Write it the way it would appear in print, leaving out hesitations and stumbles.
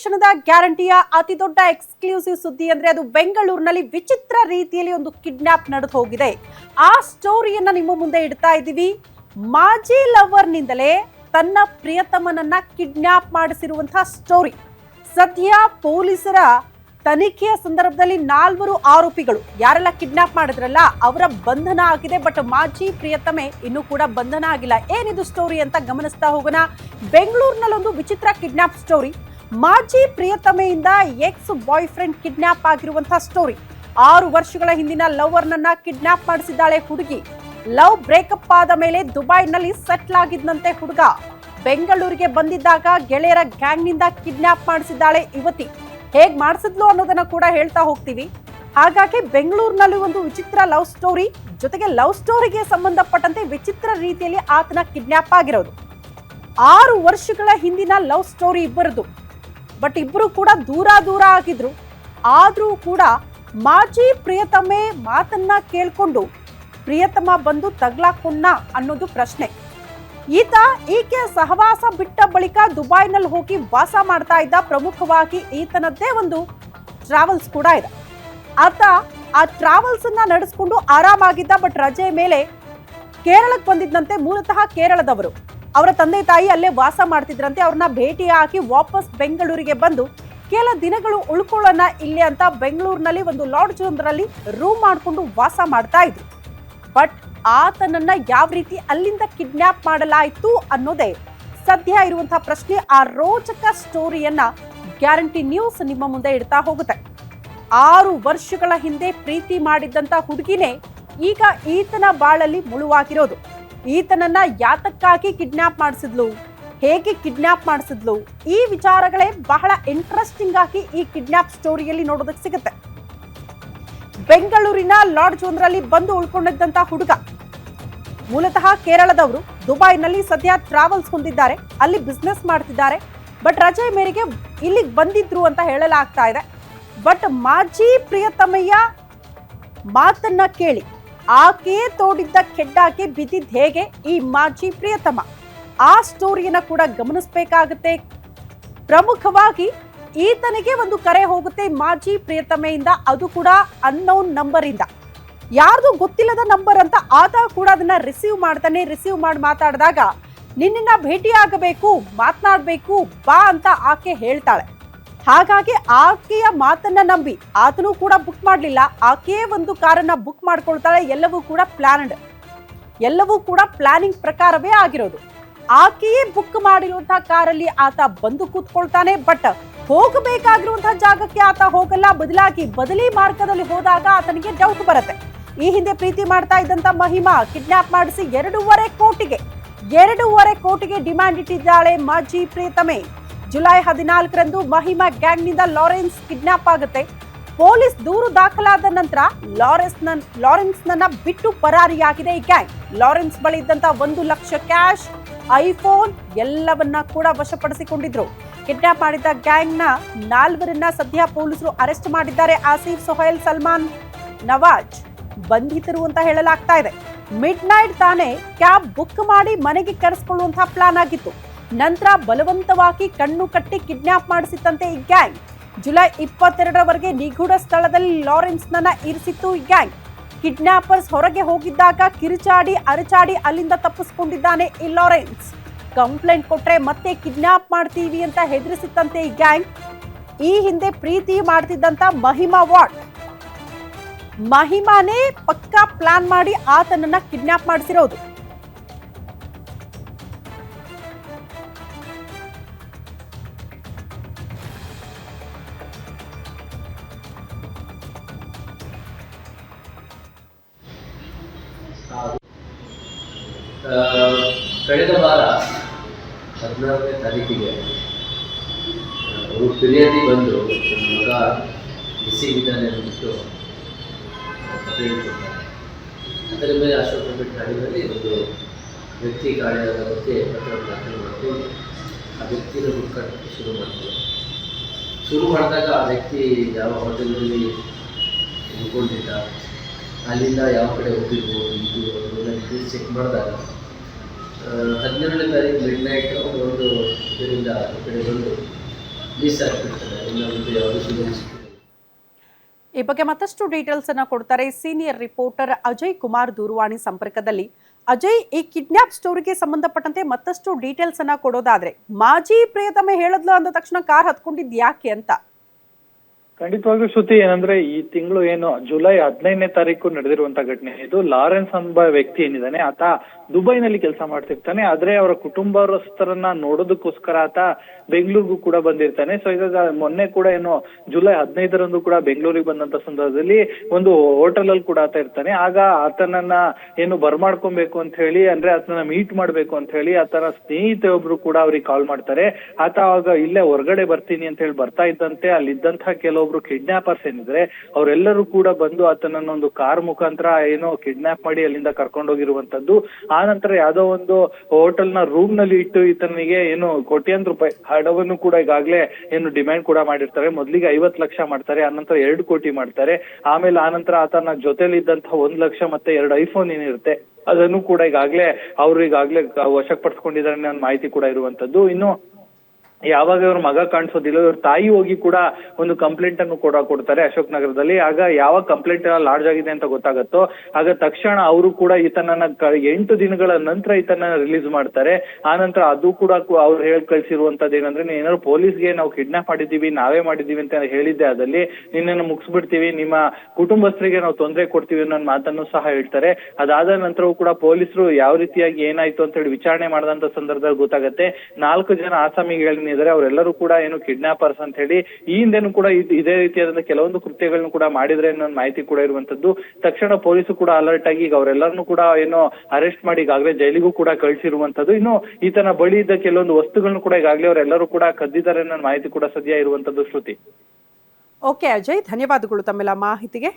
ಕ್ಷಣದ ಗ್ಯಾರಂಟಿಯ ಅತಿ ದೊಡ್ಡ ಎಕ್ಸ್ಕ್ಲೂಸಿವ್ ಸುದ್ದಿ ಅಂದ್ರೆ ಅದು ಬೆಂಗಳೂರಿನಲ್ಲಿ ವಿಚಿತ್ರ ರೀತಿಯಲ್ಲಿ ಒಂದು ಕಿಡ್ನಾಪ್ ನಡೆದು ಹೋಗಿದೆ. ಆ ಸ್ಟೋರಿಯನ್ನ ನಿಮ್ಮ ಮುಂದೆ ಇಡ್ತಾ ಇದ್ದೀವಿ. ಮಾಜಿ ಲವರ್ನಿಂದಲೇ ತನ್ನ ಪ್ರಿಯತಮನನ್ನ ಕಿಡ್ನಾಪ್ ಮಾಡಿಸಿರುವಂತಹ ಸ್ಟೋರಿ. ಸದ್ಯ ಪೊಲೀಸರ ತನಿಖೆಯ ಸಂದರ್ಭದಲ್ಲಿ 4 ಆರೋಪಿಗಳು ಯಾರೆಲ್ಲ ಕಿಡ್ನಾಪ್ ಮಾಡಿದ್ರಲ್ಲ ಅವರ ಬಂಧನ ಆಗಿದೆ. ಬಟ್ ಮಾಜಿ ಪ್ರಿಯತಮೆ ಇನ್ನೂ ಕೂಡ ಬಂಧನ ಆಗಿಲ್ಲ. ಏನಿದು ಸ್ಟೋರಿ ಅಂತ ಗಮನಿಸ್ತಾ ಹೋಗೋಣ. ಬೆಂಗಳೂರಿನಲ್ಲಿ ಒಂದು ವಿಚಿತ್ರ ಕಿಡ್ನಾಪ್ ಸ್ಟೋರಿ. ಮಾಜಿ ಪ್ರಿಯತಮೆಯಿಂದ ಎಕ್ಸ್ ಬಾಯ್ ಫ್ರೆಂಡ್ ಕಿಡ್ನಾಪ್ ಆಗಿರುವಂತಹ ಸ್ಟೋರಿ. 6 ವರ್ಷಗಳ ಹಿಂದಿನ ಲವರ್ನನ್ನ ಕಿಡ್ನಾಪ್ ಮಾಡಿಸಿದ್ದಾಳೆ ಹುಡುಗಿ. ಲವ್ ಬ್ರೇಕಪ್ ಆದ ಮೇಲೆ ದುಬೈನಲ್ಲಿ ಸೆಟ್ಲ್ ಆಗಿದ್ದಂತೆ ಹುಡುಗ. ಬೆಂಗಳೂರಿಗೆ ಬಂದಿದ್ದಾಗ ಗೆಳೆಯರ ಗ್ಯಾಂಗ್ನಿಂದ ಕಿಡ್ನಾಪ್ ಮಾಡಿಸಿದ್ದಾಳೆ ಯುವತಿ. ಹೇಗ್ ಮಾಡಿಸಿದ್ಲು ಅನ್ನೋದನ್ನ ಕೂಡ ಹೇಳ್ತಾ ಹೋಗ್ತೀವಿ. ಹಾಗಾಗಿ ಬೆಂಗಳೂರಿನಲ್ಲಿ ಒಂದು ವಿಚಿತ್ರ ಲವ್ ಸ್ಟೋರಿ, ಜೊತೆಗೆ ಲವ್ ಸ್ಟೋರಿಗೆ ಸಂಬಂಧಪಟ್ಟಂತೆ ವಿಚಿತ್ರ ರೀತಿಯಲ್ಲಿ ಆತನ ಕಿಡ್ನಾಪ್ ಆಗಿರೋದು. 6 ವರ್ಷಗಳ ಹಿಂದಿನ ಲವ್ ಸ್ಟೋರಿ ಇಬ್ಬರದು. ಬಟ್ ಇಬ್ರು ಕೂಡ ದೂರ ಆಗಿದ್ರು. ಆದ್ರೂ ಕೂಡ ಮಾಜಿ ಪ್ರಿಯತಮೆ ಮಾತನ್ನ ಕೇಳ್ಕೊಂಡು ಪ್ರಿಯತಮ ಬಂದು ತಗ್ಲಾಕೊಂಡ ಅನ್ನೋದು ಪ್ರಶ್ನೆ. ಈಕೆ ಸಹವಾಸ ಬಿಟ್ಟ ಬಳಿಕ ದುಬೈನಲ್ಲಿ ಹೋಗಿ ವಾಸ ಮಾಡ್ತಾ ಇದ್ದ. ಪ್ರಮುಖವಾಗಿ ಈತನದ್ದೇ ಒಂದು ಟ್ರಾವೆಲ್ಸ್ ಕೂಡ ಇದೆ. ಆತ ಆ ಟ್ರಾವೆಲ್ಸ್ ಅನ್ನ ನಡೆಸ್ಕೊಂಡು ಆರಾಮಾಗಿದ್ದ. ಬಟ್ ರಜೆ ಮೇಲೆ ಕೇರಳಕ್ಕೆ ಬಂದಿದ್ದಂತೆ. ಮೂಲತಃ ಕೇರಳದವರು. ಅವರ ತಂದೆ ತಾಯಿ ಅಲ್ಲೇ ವಾಸ ಮಾಡ್ತಿದ್ರಂತೆ. ಅವ್ರನ್ನ ಭೇಟಿಯಾಗಿ ವಾಪಸ್ ಬೆಂಗಳೂರಿಗೆ ಬಂದು ಕೆಲ ದಿನಗಳು ಉಳ್ಕೊಳ್ಳೋಣ ಇಲ್ಲೇ ಅಂತ ಬೆಂಗಳೂರಿನಲ್ಲಿ ಒಂದು ಲಾಡ್ಜ್ ಒಂದರಲ್ಲಿ ರೂಮ್ ಮಾಡಿಕೊಂಡು ವಾಸ ಮಾಡ್ತಾ ಇದ್ರು. ಬಟ್ ಆತನನ್ನ ಯಾವ ರೀತಿ ಅಲ್ಲಿಂದ ಕಿಡ್ನಾಪ್ ಮಾಡಲಾಯಿತು ಅನ್ನೋದೇ ಸದ್ಯ ಇರುವಂತಹ ಪ್ರಶ್ನೆ. ಆ ರೋಚಕ ಸ್ಟೋರಿಯನ್ನ ಗ್ಯಾರಂಟಿ ನ್ಯೂಸ್ ನಿಮ್ಮ ಮುಂದೆ ಇಡ್ತಾ ಹೋಗುತ್ತೆ. 6 ವರ್ಷಗಳ ಹಿಂದೆ ಪ್ರೀತಿ ಮಾಡಿದ್ದಂತ ಹುಡುಗಿನೇ ಈಗ ಈತನ ಬಾಳಲ್ಲಿ ಮುಳುವಾಗಿರೋದು. ಈತನನ್ನ ಯಾತಕ್ಕಾಗಿ ಕಿಡ್ನಾಪ್ ಮಾಡಿಸಿದ್ಲು, ಹೇಗೆ ಕಿಡ್ನಾಪ್ ಮಾಡಿಸಿದ್ಲು, ಈ ವಿಚಾರಗಳೇ ಬಹಳ ಇಂಟ್ರೆಸ್ಟಿಂಗ್ ಆಗಿ ಈ ಕಿಡ್ನಾಪ್ ಸ್ಟೋರಿಯಲ್ಲಿ ನೋಡೋದಕ್ಕೆ ಸಿಗುತ್ತೆ. ಬೆಂಗಳೂರಿನ ಲಾಡ್ಜ್ ಒಂದರಲ್ಲಿ ಬಂದು ಉಳ್ಕೊಂಡಿದ್ದಂತ ಹುಡುಗ ಮೂಲತಃ ಕೇರಳದವರು. ದುಬೈನಲ್ಲಿ ಸದ್ಯ ಟ್ರಾವೆಲ್ಸ್ ಹೊಂದಿದ್ದಾರೆ, ಅಲ್ಲಿ ಬಿಸ್ನೆಸ್ ಮಾಡ್ತಿದ್ದಾರೆ. ಬಟ್ ರಜೆ ಮೇರೆಗೆ ಇಲ್ಲಿಗೆ ಬಂದಿದ್ರು ಅಂತ ಹೇಳಲಾಗ್ತಾ ಇದೆ. ಬಟ್ ಮಾಜಿ ಪ್ರಿಯತಮೆಯ ಮಾತನ್ನ ಕೇಳಿ ಆಕೆಯೇ ತೋಡಿದ್ದ ಕೆಡ್ಡಾಕೆ ಬಿದ್ದಿದ್ ಹೇಗೆ ಈ ಮಾಜಿ ಪ್ರಿಯತಮ, ಆ ಸ್ಟೋರಿಯನ್ನ ಕೂಡ ಗಮನಿಸಬೇಕಾಗುತ್ತೆ. ಪ್ರಮುಖವಾಗಿ ಈತನಿಗೆ ಒಂದು ಕರೆ ಹೋಗುತ್ತೆ ಮಾಜಿ ಪ್ರಿಯತಮೆಯಿಂದ. ಅದು ಕೂಡ ಅನ್ನೌನ್ ನಂಬರ್ ಇಂದ, ಯಾರ್ದು ಗೊತ್ತಿಲ್ಲದ ನಂಬರ್ ಅಂತ. ಆತ ಕೂಡ ಅದನ್ನ ರಿಸೀವ್ ಮಾಡ್ತಾನೆ. ರಿಸೀವ್ ಮಾಡಿ ಮಾತಾಡಿದಾಗ ನಿನ್ನ ಭೇಟಿಯಾಗಬೇಕು, ಮಾತನಾಡಬೇಕು ಬಾ ಅಂತ ಆಕೆ ಹೇಳ್ತಾಳೆ. ಹಾಗಾಗಿ ಆಕೆಯ ಮಾತನ್ನ ನಂಬಿ ಆತನು ಕೂಡ ಬುಕ್ ಮಾಡಲಿಲ್ಲ. ಆಕೆಯೇ ಒಂದು ಕಾರನ್ನ ಬುಕ್ ಮಾಡ್ಕೊಳ್ತಾಳೆ. ಎಲ್ಲವೂ ಕೂಡ ಪ್ಲಾನ್ಡ್, ಎಲ್ಲವೂ ಕೂಡ ಪ್ಲಾನಿಂಗ್ ಪ್ರಕಾರವೇ ಆಗಿರೋದು. ಆಕೆಯೇ ಬುಕ್ ಮಾಡಿರುವಂತಹ ಕಾರಲ್ಲಿ ಆತ ಬಂದು ಕೂತ್ಕೊಳ್ತಾನೆ. ಬಟ್ ಹೋಗಬೇಕಾಗಿರುವಂತಹ ಜಾಗಕ್ಕೆ ಆತ ಹೋಗಲ್ಲ. ಬದಲಿ ಮಾರ್ಗದಲ್ಲಿ ಹೋದಾಗ ಆತನಿಗೆ ಡೌಟ್ ಬರುತ್ತೆ. ಈ ಹಿಂದೆ ಪ್ರೀತಿ ಮಾಡ್ತಾ ಇದ್ದಂತ ಮಹಿಮಾ ಕಿಡ್ನಾಪ್ ಮಾಡಿಸಿ 2.5 ಕೋಟಿಗೆ ಡಿಮ್ಯಾಂಡ್ ಇಟ್ಟಿದ್ದಾಳೆ ಮಾಜಿ ಪ್ರಿಯತಮೆ. ಜುಲೈ 14ರಂದು ಮಹಿಮಾ ಗ್ಯಾಂಗ್ನಿಂದ ಲಾರೆನ್ಸ್ ಕಿಡ್ನಾಪ್ ಆಗುತ್ತೆ. ಪೊಲೀಸ್ ದೂರು ದಾಖಲಾದ ನಂತರ ಲಾರೆನ್ಸ್ನನ್ನ ಬಿಟ್ಟು ಪರಾರಿಯಾಗಿದೆ ಈ ಗ್ಯಾಂಗ್. ಲಾರೆನ್ಸ್ ಬಳಿ ಇದ್ದಂತ 1 ಲಕ್ಷ ಕ್ಯಾಶ್, ಐಫೋನ್ ಎಲ್ಲವನ್ನ ಕೂಡ ವಶಪಡಿಸಿಕೊಂಡಿದ್ರು. ಕಿಡ್ನಾಪ್ ಮಾಡಿದ್ದ ಗ್ಯಾಂಗ್ನ 4ರನ್ನ ಸದ್ಯ ಪೊಲೀಸರು ಅರೆಸ್ಟ್ ಮಾಡಿದ್ದಾರೆ. ಆಸಿಫ್, ಸೊಹೈಲ್, ಸಲ್ಮಾನ್, ನವಾಜ್ ಬಂಧಿತರು ಅಂತ ಹೇಳಲಾಗ್ತಾ ಇದೆ. ಮಿಡ್ ನೈಟ್ ತಾನೇ ಕ್ಯಾಬ್ ಬುಕ್ ಮಾಡಿ ಮನೆಗೆ ಕರೆಸಿಕೊಳ್ಳುವಂತಹ ಪ್ಲಾನ್ ಆಗಿತ್ತು. ನಂತರ ಬಲವಂತವಾಗಿ ಕಣ್ಣು ಕಟ್ಟಿ ಕಿಡ್ನಾಪ್ ಮಾಡಿಸಿತ್ತಂತೆ ಈ ಗ್ಯಾಂಗ್. ಜುಲೈ 22ರವರೆಗೆ ನಿಗೂಢ ಸ್ಥಳದಲ್ಲಿ ಲಾರೆನ್ಸ್ನನ್ನ ಇರಿಸಿತ್ತು ಈ ಗ್ಯಾಂಗ್. ಕಿಡ್ನಾಪರ್ಸ್ ಹೊರಗೆ ಹೋಗಿದ್ದಾಗ ಅರಚಾಡಿ ಅಲ್ಲಿಂದ ತಪ್ಪಿಸಿಕೊಂಡಿದ್ದಾನೆ ಈ ಲಾರೆನ್ಸ್. ಕಂಪ್ಲೇಂಟ್ ಕೊಟ್ರೆ ಮತ್ತೆ ಕಿಡ್ನಾಪ್ ಮಾಡ್ತೀವಿ ಅಂತ ಹೆದರಿಸಿತ್ತಂತೆ ಈ ಗ್ಯಾಂಗ್. ಈ ಹಿಂದೆ ಪ್ರೀತಿ ಮಾಡ್ತಿದ್ದಂತ ಮಹಿಮಾನೇ ಪಕ್ಕಾ ಪ್ಲಾನ್ ಮಾಡಿ ಆತನನ್ನ ಕಿಡ್ನಾಪ್ ಮಾಡಿಸಿರೋದು. ಕಳೆದ ವಾರ 14ನೇ ತಾರೀಕಿಗೆ ಅವರು ಫಿರ್ಯಾದಿ ಬಂದು ನನ್ನ ಮಗ ಬಿಸಿಗಿದ್ದಾನೆ ಅಂದ್ಬಿಟ್ಟು ಹೇಳ್ಕೊಡ್ತಾರೆ. ಅದರ ಮೇಲೆ ಅಶೋಕ ಠಾಣೆಯಲ್ಲಿ ಒಂದು ವ್ಯಕ್ತಿ ಕಾಣೆಯಾದ ಬಗ್ಗೆ ಪತ್ರ ದಾಖಲೆ ಮಾಡಿಕೊಂಡು ಆ ವ್ಯಕ್ತಿನ ಹುಡುಕಾಟಕ್ಕೆ ಶುರು ಮಾಡಿದಾಗ ಆ ವ್ಯಕ್ತಿ ಯಾವ ಹೋಟೆಲಲ್ಲಿ ಉಳ್ಕೊಂಡಿದ್ದ, ಅಲ್ಲಿಂದ ಯಾವ ಕಡೆ ಹೋಗಿರ್ಬೋದು, ಇದು ಅದನ್ನೆಲ್ಲ ಡೀಟೇಲ್ಸ್ ಚೆಕ್ ಮಾಡಿದಾಗ 12ನೇ ತಾರೀಕು ಮಿಡ್ ನೈಟ್ ಒಂದು ಇದರಿಂದ ಈ ಕಡೆ ಬಂದು ರಿಲೀಸ್ ಆಗಿಬಿಡ್ತಾರೆ. ಇನ್ನು ಮುಂದೆ ಯಾವುದೇ ಸುದ್ದಿ ಸಿಕ್ಕಿಲ್ಲ. ಈ ಬಗ್ಗೆ ಮತ್ತಷ್ಟು ಡೀಟೇಲ್ಸ್ ಅನ್ನ ಕೊಡ್ತಾರೆ ಸೀನಿಯರ್ ರಿಪೋರ್ಟರ್ ಅಜಯ್ ಕುಮಾರ್ ದೂರವಾಣಿ ಸಂಪರ್ಕದಲ್ಲಿ. ಅಜಯ್, ಈ ಕಿಡ್ನಾಪ್ ಸ್ಟೋರಿಗೆ ಸಂಬಂಧಪಟ್ಟಂತೆ ಮತ್ತಷ್ಟು ಡೀಟೇಲ್ಸ್ ಅನ್ನ ಕೊಡೋದಾದ್ರೆ, ಮಾಜಿ ಪ್ರಿಯತಮೆ ಹೇಳದ್ಲು ಅಂದ ತಕ್ಷಣ ಕಾರ್ ಹತ್ಕೊಂಡಿದ್ ಯಾಕೆ ಅಂತ? ಖಂಡಿತವಾಗ್ಲೂ ಶ್ರುತಿ, ಏನಂದ್ರೆ ಈ ತಿಂಗಳು ಏನು ಜುಲೈ 15ನೇ ತಾರೀಕು ನಡೆದಿರುವಂತ ಘಟನೆ ಇದು. ಲಾರೆನ್ಸ್ ಎಂಬ ವ್ಯಕ್ತಿ ಏನಿದ್ದಾನೆ ಆತ ದುಬೈನಲ್ಲಿ ಕೆಲಸ ಮಾಡ್ತಿರ್ತಾನೆ. ಆದ್ರೆ ಅವರ ಕುಟುಂಬಸ್ಥರನ್ನ ನೋಡೋದಕ್ಕೋಸ್ಕರ ಆತ ಬೆಂಗಳೂರಿಗೂ ಕೂಡ ಬಂದಿರ್ತಾನೆ. ಸೊ ಈಗ ಮೊನ್ನೆ ಕೂಡ ಏನು ಜುಲೈ 15ರಂದು ಕೂಡ ಬೆಂಗಳೂರಿಗೆ ಬಂದಂತ ಸಂದರ್ಭದಲ್ಲಿ ಒಂದು ಹೋಟೆಲ್ ಅಲ್ಲಿ ಕೂಡ ಆತ ಇರ್ತಾನೆ. ಆಗ ಆತನನ್ನ ಏನು ಬರ್ಮಾಡ್ಕೊಬೇಕು ಅಂತ ಹೇಳಿ, ಅಂದ್ರೆ ಆತನ ಮೀಟ್ ಮಾಡ್ಬೇಕು ಅಂತ ಹೇಳಿ ಆತನ ಸ್ನೇಹಿತೆ ಒಬ್ರು ಕೂಡ ಅವ್ರಿಗೆ ಕಾಲ್ ಮಾಡ್ತಾರೆ. ಆತ ಆವಾಗ ಇಲ್ಲೇ ಹೊರಗಡೆ ಬರ್ತೀನಿ ಅಂತ ಹೇಳಿ ಬರ್ತಾ ಇದ್ದಂತೆ ಅಲ್ಲಿದ್ದಂತಹ ಕೆಲವೊಬ್ರು ಕಿಡ್ನಾಪರ್ಸ್ ಏನಿದ್ರೆ ಅವರೆಲ್ಲರೂ ಕೂಡ ಬಂದು ಆತನನ್ನ ಒಂದು ಕಾರ್ ಮುಖಾಂತರ ಏನೋ ಕಿಡ್ನಾಪ್ ಮಾಡಿ ಅಲ್ಲಿಂದ ಕರ್ಕೊಂಡೋಗಿರುವಂತದ್ದು. ಆ ನಂತರ ಯಾವ್ದೋ ಒಂದು ಹೋಟೆಲ್ ನ ರೂಮ್ ನಲ್ಲಿ ಇಟ್ಟು ಈತನಿಗೆ ಏನು ಕೋಟ್ಯಾಂತರ ರೂಪಾಯಿ ಹಣವನ್ನು ಕೂಡ ಈಗಾಗ್ಲೇ ಏನು ಡಿಮ್ಯಾಂಡ್ ಕೂಡ ಮಾಡಿರ್ತಾರೆ. ಮೊದ್ಲಿಗೆ 50 ಲಕ್ಷ ಮಾಡ್ತಾರೆ, ಆನಂತರ 2 ಕೋಟಿ ಮಾಡ್ತಾರೆ. ಆಮೇಲೆ ಆನಂತರ ಆತನ ಜೊತೆಲಿ ಇದ್ದಂತಹ 1 ಲಕ್ಷ ಮತ್ತೆ 2 ಐಫೋನ್ ಏನಿರುತ್ತೆ ಅದನ್ನು ಕೂಡ ಈಗಾಗ್ಲೇ ವಶಪಡಿಸ್ಕೊಂಡಿದ್ದಾರೆ ಅನ್ನೋ ಮಾಹಿತಿ ಕೂಡ ಇರುವಂತದ್ದು. ಇನ್ನು ಯಾವಾಗ ಇವ್ರ ಮಗ ಕಾಣಿಸೋದಿಲ್ಲ, ಇವ್ರ ತಾಯಿ ಹೋಗಿ ಕೂಡ ಒಂದು ಕಂಪ್ಲೇಂಟ್ ಅನ್ನು ಕೂಡ ಕೊಡ್ತಾರೆ ಅಶೋಕ್ ನಗರದಲ್ಲಿ. ಆಗ ಯಾವ ಕಂಪ್ಲೇಂಟ್ ಲಾಡ್ಜ್ ಆಗಿದೆ ಅಂತ ಗೊತ್ತಾಗತ್ತೋ ಆಗ ತಕ್ಷಣ ಅವರು ಕೂಡ ಈತನನ್ನ 8 ದಿನಗಳ ನಂತರ ಈತನ ರಿಲೀಸ್ ಮಾಡ್ತಾರೆ. ಆ ನಂತರ ಅದು ಕೂಡ ಅವ್ರು ಹೇಳಿ ಕಳ್ಸಿರುವಂತದ್ದು ಏನಂದ್ರೆ, ನೀನ್ ಏನಾದ್ರು ಪೊಲೀಸ್ಗೆ ನಾವು ಕಿಡ್ನಾಪ್ ಮಾಡಿದೀವಿ, ನಾವೇ ಮಾಡಿದೀವಿ ಅಂತ ಹೇಳಿದ್ದೆ ಆದಲ್ಲಿ ನಿನ್ನನ್ನು ಮುಗಿಸ್ಬಿಡ್ತೀವಿ, ನಿಮ್ಮ ಕುಟುಂಬಸ್ಥರಿಗೆ ನಾವು ತೊಂದರೆ ಕೊಡ್ತೀವಿ ಅನ್ನೋ ಮಾತನ್ನು ಸಹ ಹೇಳ್ತಾರೆ. ಅದಾದ ನಂತರವೂ ಕೂಡ ಪೊಲೀಸರು ಯಾವ ರೀತಿಯಾಗಿ ಏನಾಯ್ತು ಅಂತ ಹೇಳಿ ವಿಚಾರಣೆ ಮಾಡಿದಂತ ಸಂದರ್ಭದಲ್ಲಿ ಗೊತ್ತಾಗತ್ತೆ 4 ಜನ ಆಸಾಮಿಗಳು ಅವರೆಲ್ಲರೂ ಕೂಡ ಏನು ಕಿಡ್ನಾಪರ್ಸ್ ಅಂತ ಹೇಳಿ ಈ ಹಿಂದೆನೂ ಕೂಡ ಇದೇ ರೀತಿಯಾದಂತಹ ಕೆಲವೊಂದು ಕೃತ್ಯಗಳನ್ನು ಕೂಡ ಮಾಡಿದ್ರೆ ಅನ್ನೋ ಮಾಹಿತಿ ಕೂಡ ಇರುವಂತದ್ದು. ತಕ್ಷಣ ಪೊಲೀಸರು ಕೂಡ ಅಲರ್ಟ್ ಆಗಿ ಈಗ ಅವರೆಲ್ಲರನ್ನು ಕೂಡ ಏನು ಅರೆಸ್ಟ್ ಮಾಡಿ ಈಗಾಗಲೇ ಜೈಲಿಗೂ ಕೂಡ ಕಳಿಸಿರುವಂತದ್ದು. ಇನ್ನು ಈತನ ಬಳಿ ಇದ್ದ ಕೆಲವೊಂದು ವಸ್ತುಗಳನ್ನು ಕೂಡ ಈಗಾಗಲೇ ಅವರೆಲ್ಲರೂ ಕೂಡ ಕದ್ದಿದ್ದಾರೆ ಅನ್ನೋ ಮಾಹಿತಿ ಕೂಡ ಸದ್ಯ ಇರುವಂತದ್ದು ಶ್ರುತಿ. ಓಕೆ ಅಜಯ್, ಧನ್ಯವಾದಗಳು ತಮ್ಮೆಲ್ಲ ಮಾಹಿತಿಗೆ.